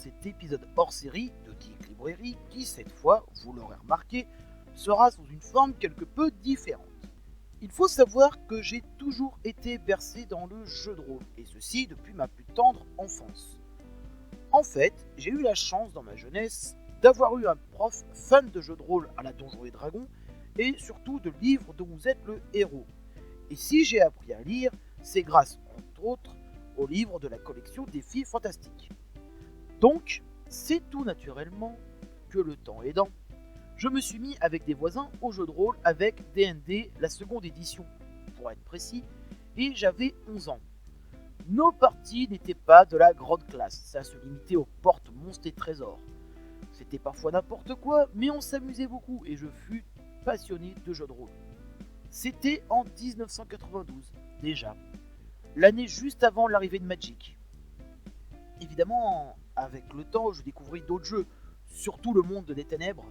cet épisode hors série de Geek Librairie qui, cette fois, vous l'aurez remarqué, sera sous une forme quelque peu différente. Il faut savoir que j'ai toujours été bercé dans le jeu de rôle, et ceci depuis ma plus tendre enfance. En fait, j'ai eu la chance dans ma jeunesse d'avoir eu un prof fan de jeux de rôle à la Donjons et Dragons, et surtout de livres dont vous êtes le héros. Et si j'ai appris à lire, c'est grâce, entre autres, aux livres de la collection des Filles Fantastiques. Donc, c'est tout naturellement que le temps aidant, je me suis mis avec des voisins au jeu de rôle avec D&D, la seconde édition, pour être précis, et j'avais 11 ans. Nos parties n'étaient pas de la grande classe, ça se limitait aux portes monstres et trésors. C'était parfois n'importe quoi, mais on s'amusait beaucoup et je fus passionné de jeux de rôle. C'était en 1992, déjà, l'année juste avant l'arrivée de Magic. Évidemment, avec le temps, je découvris d'autres jeux, surtout le monde des ténèbres.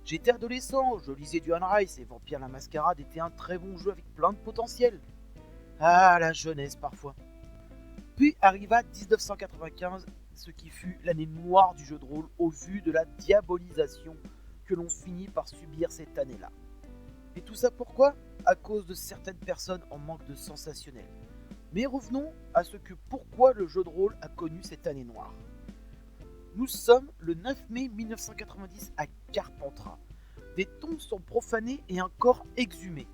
J'étais adolescent, je lisais du Anne Rice et Vampire la Mascarade était un très bon jeu avec plein de potentiel. Ah, la jeunesse parfois. Puis arriva 1995, ce qui fut l'année noire du jeu de rôle au vu de la diabolisation que l'on finit par subir cette année-là. Et tout ça pourquoi ? À cause de certaines personnes en manque de sensationnel. Mais revenons à ce que pourquoi le jeu de rôle a connu cette année noire. Nous sommes le 9 mai 1990 à Carpentras. Des tombes sont profanées et un corps exhumé.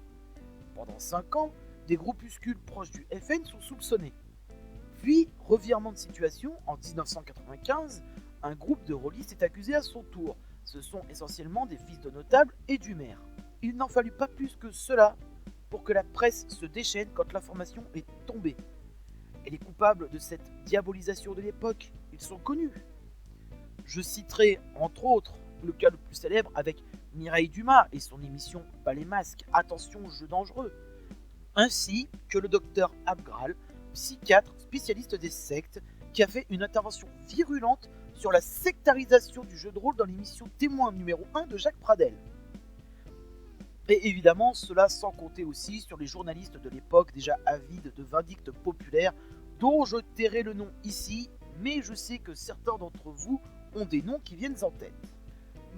Pendant 5 ans, des groupuscules proches du FN sont soupçonnés. Puis, revirement de situation, en 1995, un groupe de rôlistes est accusé à son tour. Ce sont essentiellement des fils de notables et du maire. Il n'en fallut pas plus que cela pour que la presse se déchaîne quand l'information est tombée. Et les coupables de cette diabolisation de l'époque, ils sont connus. Je citerai entre autres le cas le plus célèbre avec Mireille Dumas et son émission Bas les masques, attention jeu dangereux, ainsi que le docteur Abgral, psychiatre spécialiste des sectes, qui a fait une intervention virulente sur la sectarisation du jeu de rôle dans l'émission Témoin numéro 1 de Jacques Pradel. Et évidemment, cela sans compter aussi sur les journalistes de l'époque déjà avides de vindictes populaires, dont je tairai le nom ici, mais je sais que certains d'entre vous ont des noms qui viennent en tête.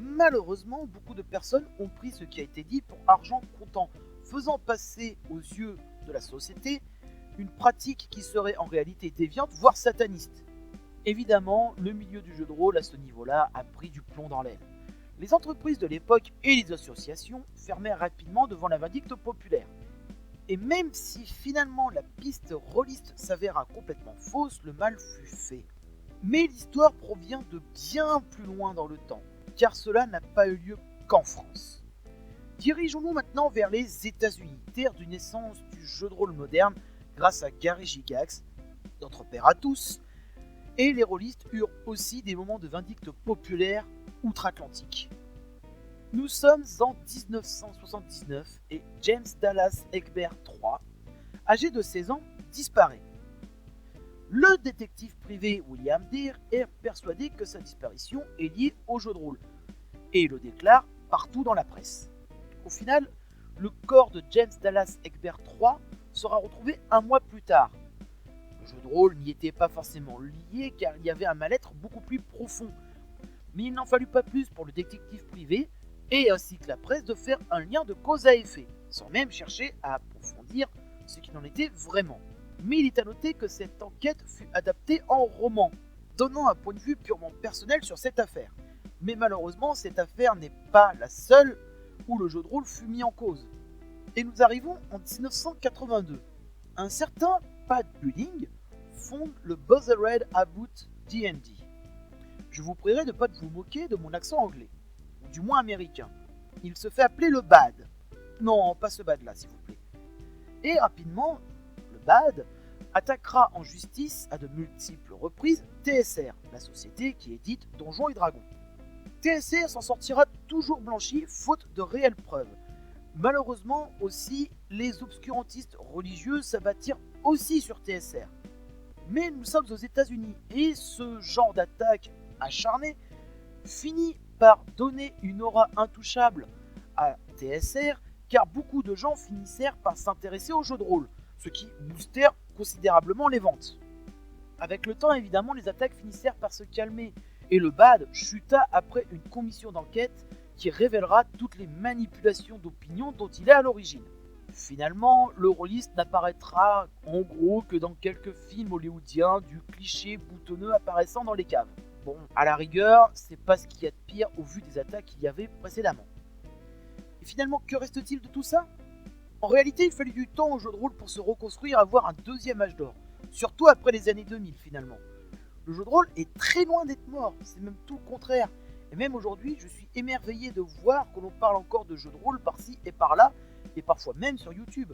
Malheureusement, beaucoup de personnes ont pris ce qui a été dit pour argent comptant, faisant passer aux yeux de la société une pratique qui serait en réalité déviante, voire sataniste. Évidemment, le milieu du jeu de rôle à ce niveau-là a pris du plomb dans l'aile. Les entreprises de l'époque et les associations fermèrent rapidement devant la vindicte populaire. Et même si finalement la piste rôliste s'avéra complètement fausse, le mal fut fait. Mais l'histoire provient de bien plus loin dans le temps, car cela n'a pas eu lieu qu'en France. Dirigeons-nous maintenant vers les États-Unis, terre d'une naissance du jeu de rôle moderne grâce à Gary Gygax, notre père à tous, et les rôlistes eurent aussi des moments de vindicte populaire outre-Atlantique. Nous sommes en 1979 et James Dallas Egbert III, âgé de 16 ans, disparaît. Le détective privé William Deere est persuadé que sa disparition est liée au jeu de rôle et il le déclare partout dans la presse. Au final, le corps de James Dallas Egbert III sera retrouvé un mois plus tard. Le jeu de rôle n'y était pas forcément lié car il y avait un mal-être beaucoup plus profond. Mais il n'en fallut pas plus pour le détective privé et ainsi que la presse de faire un lien de cause à effet, sans même chercher à approfondir ce qui n'en était vraiment. Mais il est à noter que cette enquête fut adaptée en roman, donnant un point de vue purement personnel sur cette affaire. Mais malheureusement, cette affaire n'est pas la seule où le jeu de rôle fut mis en cause. Et nous arrivons en 1982. Un certain Pat Budding fonde le Bothered About D&D. Je vous prierai de ne pas vous moquer de mon accent anglais, ou du moins américain. Il se fait appeler le BAD. Non, pas ce BAD là, s'il vous plaît. Et rapidement, le BAD attaquera en justice à de multiples reprises TSR, la société qui édite Donjons et Dragons. TSR s'en sortira toujours blanchi, faute de réelles preuves. Malheureusement aussi, les obscurantistes religieux s'abattirent aussi sur TSR. Mais nous sommes aux États-Unis et ce genre d'attaque acharnée finit par donner une aura intouchable à TSR car beaucoup de gens finissèrent par s'intéresser au jeu de rôle, ce qui boostèrent considérablement les ventes. Avec le temps, évidemment, les attaques finissèrent par se calmer Et le bad chuta après une commission d'enquête qui révélera toutes les manipulations d'opinion dont il est à l'origine. Finalement, le rôliste n'apparaîtra en gros que dans quelques films hollywoodiens du cliché boutonneux apparaissant dans les caves. Bon, à la rigueur, c'est pas ce qu'il y a de pire au vu des attaques qu'il y avait précédemment. Et finalement, que reste-t-il de tout ça? En réalité, il fallut du temps au jeu de rôle pour se reconstruire et avoir un deuxième âge d'or. Surtout après les années 2000 finalement. Le jeu de rôle est très loin d'être mort, c'est même tout le contraire. Et même aujourd'hui, je suis émerveillé de voir que l'on parle encore de jeux de rôle par-ci et par-là, et parfois même sur YouTube.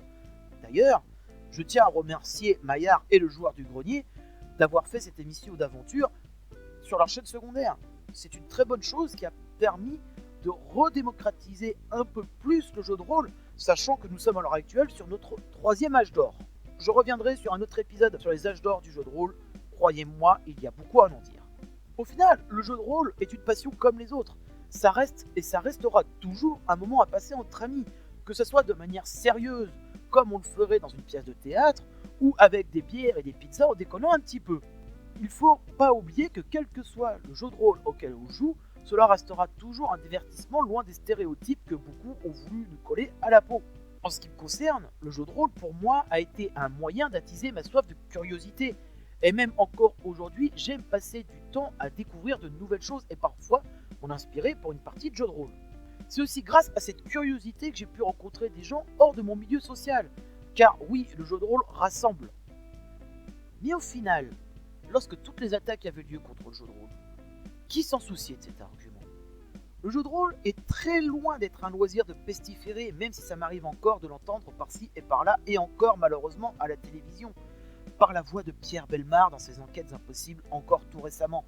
D'ailleurs, je tiens à remercier Maillard et le joueur du grenier d'avoir fait cette émission d'aventure sur leur chaîne secondaire. C'est une très bonne chose qui a permis de redémocratiser un peu plus le jeu de rôle, sachant que nous sommes à l'heure actuelle sur notre troisième âge d'or. Je reviendrai sur un autre épisode sur les âges d'or du jeu de rôle, croyez-moi, il y a beaucoup à en dire. Au final, le jeu de rôle est une passion comme les autres. Ça reste et ça restera toujours un moment à passer entre amis, que ce soit de manière sérieuse, comme on le ferait dans une pièce de théâtre, ou avec des bières et des pizzas en déconnant un petit peu. Il faut pas oublier que quel que soit le jeu de rôle auquel on joue, cela restera toujours un divertissement loin des stéréotypes que beaucoup ont voulu nous coller à la peau. En ce qui me concerne, le jeu de rôle pour moi a été un moyen d'attiser ma soif de curiosité. Et même encore aujourd'hui, j'aime passer du temps à découvrir de nouvelles choses et parfois m'en inspirer pour une partie de jeu de rôle. C'est aussi grâce à cette curiosité que j'ai pu rencontrer des gens hors de mon milieu social. Car oui, le jeu de rôle rassemble. Mais au final, lorsque toutes les attaques avaient lieu contre le jeu de rôle, qui s'en souciait de cet argument? Le jeu de rôle est très loin d'être un loisir de pestiféré, même si ça m'arrive encore de l'entendre par-ci et par-là, et encore malheureusement à la télévision, par la voix de Pierre Bellemare dans ses enquêtes impossibles encore tout récemment.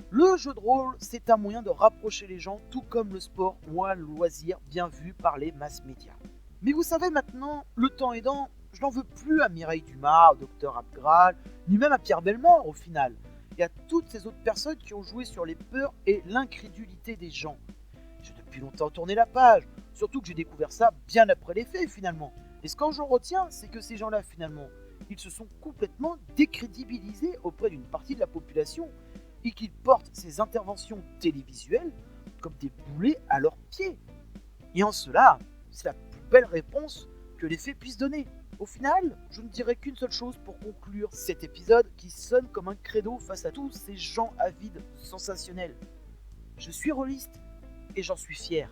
Le jeu de rôle, c'est un moyen de rapprocher les gens, tout comme le sport ou un loisir bien vu par les mass médias. Mais vous savez maintenant, le temps aidant, je n'en veux plus à Mireille Dumas, au Dr Abgral, ni même à Pierre Bellemare au final, et à toutes ces autres personnes qui ont joué sur les peurs et l'incrédulité des gens. J'ai depuis longtemps tourné la page, surtout que j'ai découvert ça bien après les faits finalement. Et ce que j'en retiens, c'est que ces gens-là finalement, ils se sont complètement décrédibilisés auprès d'une partie de la population et qu'ils portent ces interventions télévisuelles comme des boulets à leurs pieds. Et en cela, c'est la plus belle réponse que les faits puissent donner. Au final, je ne dirai qu'une seule chose pour conclure cet épisode qui sonne comme un credo face à tous ces gens avides, sensationnels. Je suis rôliste et j'en suis fier.